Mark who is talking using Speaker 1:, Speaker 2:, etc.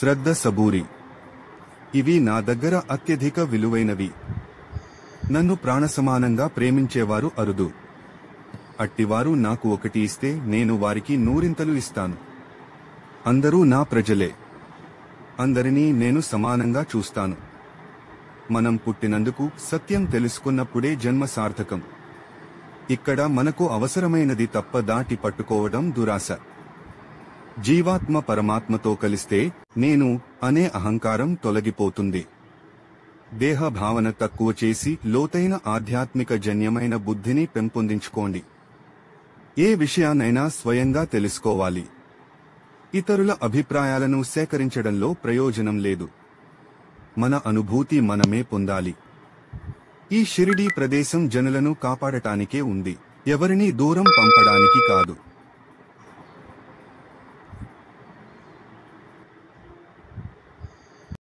Speaker 1: శ్రద్ధ, సబూరి. ఇవి నా దగ్గర అత్యధిక విలువైనవి. నన్ను ప్రాణసమానంగా ప్రేమించేవారు అరుదు. అట్టివారు నాకు ఒకటి ఇస్తే నేను వారికి నూరింతలు ఇస్తాను. అందరూ నా ప్రజలే. అందరినీ నేను సమానంగా చూస్తాను. మనం పుట్టినందుకు సత్యం తెలుసుకున్నప్పుడే జన్మ సార్థకం. ఇక్కడ మనకు అవసరమైనది తప్ప దాటి పట్టుకోవడం దురాశ. జీవాత్మ పరమాత్మతో కలిస్తే నేను అనే అహంకారం తొలగిపోతుంది. దేహ భావన తక్కువ చేసి లోతైన ఆధ్యాత్మిక జన్యమైన బుద్ధిని పెంపొందించుకోండి. ఏ విషయాన్నైనా స్వయంగా తెలుసుకోవాలి. ఇతరుల అభిప్రాయాలను సేకరించడంలో ప్రయోజనం లేదు. మన అనుభూతి మనమే పొందాలి. ఈ షిరిడీ ప్రదేశం జనులను కాపాడటానికే ఉంది, ఎవరినీ దూరం పంపడానికి కాదు.